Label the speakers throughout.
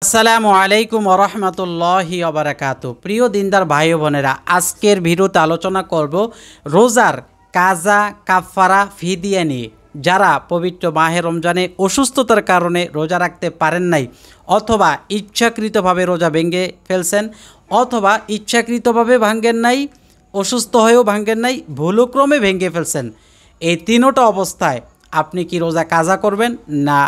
Speaker 1: আসসালামু আলাইকুম ওরহমতুল্লাহি ওবারাকাতু। প্রিয় দিনদার ভাই ও বোনেরা, আজকের ভিডিওতে আলোচনা করব রোজার কাজা কাফারা ফিদিয়া নিয়ে। যারা পবিত্র মাহে রমজানে অসুস্থতার কারণে রোজা রাখতে পারেন নাই, অথবা ইচ্ছাকৃতভাবে রোজা ভেঙে ফেলছেন, অথবা ইচ্ছাকৃতভাবে ভাঙ্গেন নাই, অসুস্থ হয়েও ভাঙ্গেন নাই, ভুলক্রমে ভেঙে ফেলছেন, এই তিনোটা অবস্থায় আপনি কি রোজা কাজা করবেন না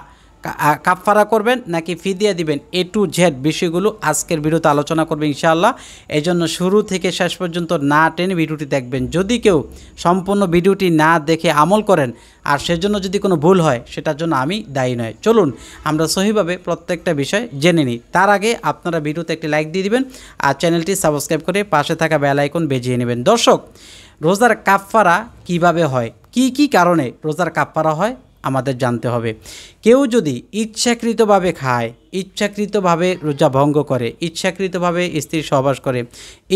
Speaker 1: কাফারা করবেন নাকি ফিদিয়া দিবেন, এ টু জেড বিষয়গুলো আজকের ভিডিওতে আলোচনা করবে ইনশাআল্লাহ। এই জন্য শুরু থেকে শেষ পর্যন্ত না টেনে ভিডিওটি দেখবেন। যদি কেউ সম্পূর্ণ ভিডিওটি না দেখে আমল করেন আর সেজন্য যদি কোনো ভুল হয়, সেটার জন্য আমি দায়ী নয়। চলুন আমরা সহিভাবে প্রত্যেকটা বিষয় জেনে নিই। তার আগে আপনারা ভিডিওতে একটি লাইক দিয়ে দিবেন আর চ্যানেলটি সাবস্ক্রাইব করে পাশে থাকা বেল আইকন বাজিয়ে নেবেন। দর্শক, রোজার কাফারা কিভাবে হয়, কি কারণে রোজার কাফারা হয় আমাদের জানতে হবে। কেউ যদি ইচ্ছাকৃতভাবে খায়, ইচ্ছাকৃতভাবে রোজা ভঙ্গ করে, ইচ্ছাকৃতভাবে স্ত্রীর সহবাস করে,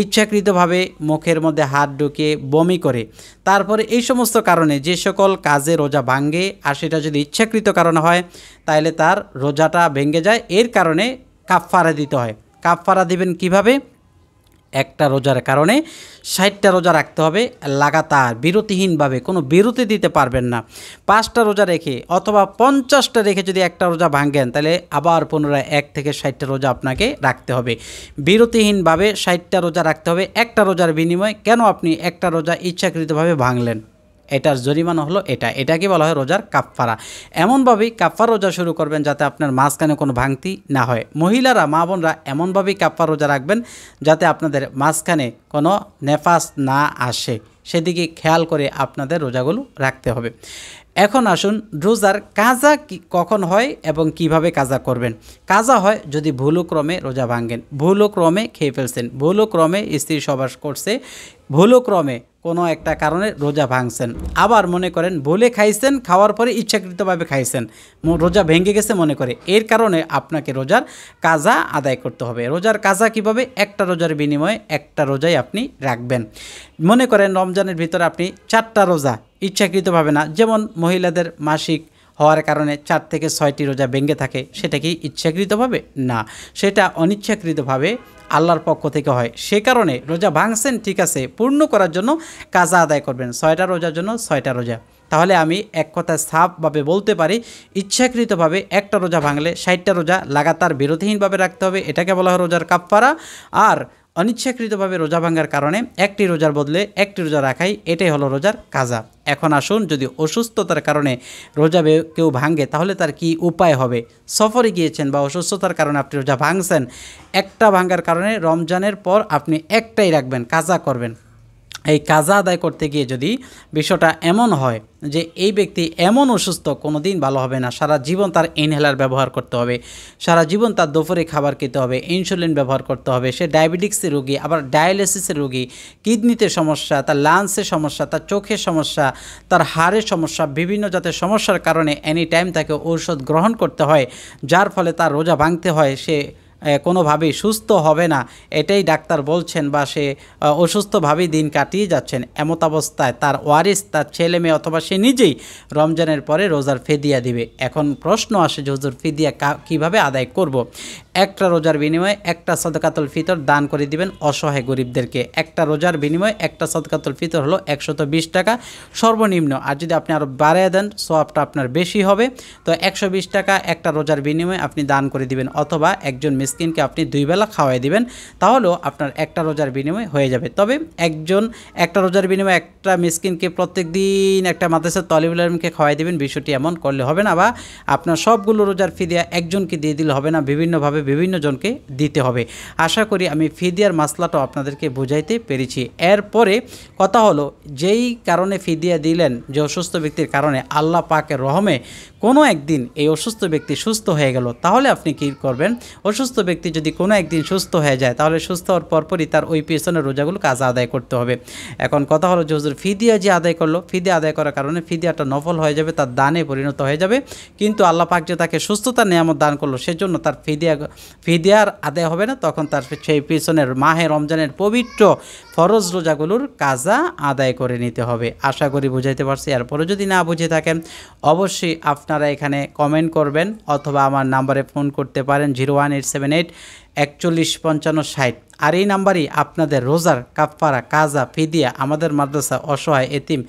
Speaker 1: ইচ্ছাকৃতভাবে মুখের মধ্যে হাত ঢুকে বমি করে, তারপরে এই সমস্ত কারণে যে সকল কাজে রোজা ভাঙ্গে আর সেটা যদি ইচ্ছাকৃত কারণে হয়, তাহলে তার রোজাটা ভেঙে যায়। এর কারণে কাফারা দিতে হয়। কাফারা দিবেন কিভাবে? একটা রোজার কারণে 60টা রোজা রাখতে হবে লাগাতার, বিরতিহীনভাবে, কোনো বিরতি দিতে পারবেন না। 5টা রোজা রেখে অথবা 50টা রেখে যদি একটা রোজা ভাঙেন, তাহলে আবার পুনরায় 1 থেকে 60টা রোজা আপনাকে রাখতে হবে। বিরতিহীনভাবে 60টা রোজা রাখতে হবে একটা রোজার বিনিময়ে। কেন আপনি একটা রোজা ইচ্ছাকৃতভাবে ভাঙলেন? এটার জরিমানা হলো এটাকে বলা হয় রোজার কাফারা। এমনভাবেই কাফার রোজা শুরু করবেন যাতে আপনার মাঝখানে কোনো ভাঙতি না হয়। মহিলারা, মা বোনরা এমনভাবেই কাফার রোজা রাখবেন যাতে আপনাদের মাঝখানে কোনো নেফাস না আসে, সেদিকে খেয়াল করে আপনাদের রোজাগুলো রাখতে হবে। এখন আসুন, রোজার কাজা কখন হয় এবং কিভাবে কাজা করবেন। কাজা হয় যদি ভুলক্রমে রোজা ভাঙেন, ভুলক্রমে খেয়ে ফেলছেন, ভুলক্রমে স্ত্রী সহবাস করছে, ভুলক্রমে কোনো একটা কারণে রোজা ভাঙছেন। আবার মনে করেন ভুলে খাইছেন, খাওয়ার পরে ইচ্ছাকৃতভাবে খাইছেন, রোজা ভেঙে গেছে মনে করে, এর কারণে আপনাকে রোজার কাজা আদায় করতে হবে। রোজার কাজা কিভাবে? একটা রোজার বিনিময়ে একটা রোজাই আপনি রাখবেন। মনে করেন রমজানের ভিতরে আপনি 4টা রোজা ইচ্ছাকৃতভাবে না, যেমন মহিলাদের মাসিক হওয়ার কারণে 4 থেকে 6টি রোজা ভেঙে থাকে, সেটা কি ইচ্ছাকৃতভাবে? না, সেটা অনিচ্ছাকৃতভাবে আল্লাহর পক্ষ থেকে হয়। সে কারণে রোজা ভাঙছেন, ঠিক আছে, পূর্ণ করার জন্য কাজা আদায় করবেন। 6টা রোজার জন্য 6টা রোজা। তাহলে আমি এক কথায় সাফভাবে বলতে পারি, ইচ্ছাকৃতভাবে একটা রোজা ভাঙলে 60টা রোজা লাগাতার বিরতিহীনভাবে রাখতে হবে, এটাকে বলা হয় রোজার কাফারা। আর অনিচ্ছাকৃতভাবে রোজা ভাঙার কারণে একটি রোজার বদলে একটি রোজা রাখাই, এটাই হলো রোজার কাজা। এখন আসুন, যদি অসুস্থতার কারণে রোজা কেউ ভাঙে, তাহলে তার কি উপায় হবে? সফরে গিয়েছেন বা অসুস্থতার কারণে আপনি রোজা ভাঙছেন, একটা ভাঙার কারণে রমজানের পর আপনি একটাই রাখবেন, কাজা করবেন। এই কাজা আদায় করতে গিয়ে যদি বিষয়টা এমন হয় যে এই ব্যক্তি এমন অসুস্থ, কোনো দিন ভালো হবে না, সারা জীবন তার ইনহেলার ব্যবহার করতে হবে, সারা জীবন তার দুপুরে খাবার খেতে হবে, ইনসুলিন ব্যবহার করতে হবে, সে ডায়াবেটিক্সের রোগী, আবার ডায়ালিসিসের রোগী, কিডনিতে সমস্যা, তার লাংসের সমস্যা, তার চোখের সমস্যা, তার হাড়ের সমস্যা, বিভিন্ন জাতের সমস্যার কারণে এনি টাইম তাকে ঔষধ গ্রহণ করতে হয়, যার ফলে তার রোজা ভাঙতে হয়, সে কোনোভাবেই সুস্থ হবে না, এটাই ডাক্তার বলছেন, বা সে অসুস্থভাবেই দিন কাটিয়ে যাচ্ছেন। এমত অবস্থায় তার ওয়ারিস, তার ছেলে মেয়ে অথবা সে নিজেই রমজানের পরে রোজার ফিদিয়া দিবে। এখন প্রশ্ন আসে যে হুজুর, ফিদিয়া কীভাবে আদায় করব? একটা রোজার বিনিময়ে একটা সদকাতুল ফিতর দান করে দিবেন অসহায় গরিবদেরকে। একটা রোজার বিনিময়ে একটা সদকাতুল ফিতর হলো 120 টাকা সর্বনিম্ন। আর যদি আপনি আরও বাড়িয়ে দেন, সওয়াবটা আপনার বেশি হবে। তো 120 টাকা একটা রোজার বিনিময়ে আপনি দান করে দিবেন, অথবা একজন মিসকিনকে আপনি 2 বেলা খাওয়াই দিবেন, তাহলেও আপনার একটা রোজার বিনিময়ে হয়ে যাবে। তবে একটা রোজার বিনিময়ে একটা মিসকিনকে প্রত্যেক দিন একটা মাদ্রাসার তালিবুল ইলমকে খাওয়াই দিবেন, বিষয়টি এমন করলে হবে না। বা আপনার সবগুলো রোজার ফিদিয়া একজনকে দিয়ে দিলে হবে না, বিভিন্নভাবে বিভিন্ন জনকে দিতে হবে। আশা করি আমি ফিদিয়ার মাসলাটাও আপনাদেরকে বুঝাইতে পেরেছি। এরপরে কথা হলো, যেই কারণে ফিদিয়া দিলেন, যে অসুস্থ ব্যক্তির কারণে, আল্লাহ পাকের রহমে কোনো একদিন এই অসুস্থ ব্যক্তি সুস্থ হয়ে গেল, তাহলে আপনি কী করবেন? অসুস্থ ব্যক্তি যদি কোনো একদিন সুস্থ হয়ে যায়, তাহলে সুস্থ হওয়ার পরপরই তার ওই পেছনের রোজাগুলো কাজা আদায় করতে হবে। এখন কথা হলো যে হুজুর, ফিদিয়া যে আদায় করলো, ফিদিয়া আদায় করার কারণে ফিদিয়াটা নফল হয়ে যাবে, তার দানে পরিণত হয়ে যাবে, কিন্তু আল্লাহ পাক যে তাকে সুস্থতার নিয়ামত দান করলো, সেজন্য তার ফিদিয়ার আদায় হবে না। তখন তার সেই পেছনের মাহে রমজানের পবিত্র ফরজ রোজাগুলোর কাজা আদায় করে নিতে হবে। আশা করি বুঝাইতে পারছি। এরপরে যদি না বুঝে থাকেন, অবশ্যই আপনার আপনারা এখানে কমেন্ট করবেন অথবা আমার নাম্বারে ফোন করতে পারেন 01878 415560। আর এই নাম্বারই আপনাদের রোজার কাফফারা কাজা ফিদিয়া আমাদের মাদ্রাসা অসহায় এতিম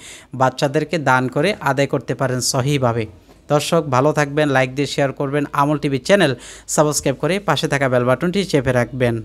Speaker 1: বাচ্চাদেরকে দান করে আদায় করতে পারেন সহিভাবে। দর্শক ভালো থাকবেন, লাইক দিয়ে শেয়ার করবেন, আমল টিভি চ্যানেল সাবস্ক্রাইব করে পাশে থাকা বেল বাটনটি চেপে রাখবেন।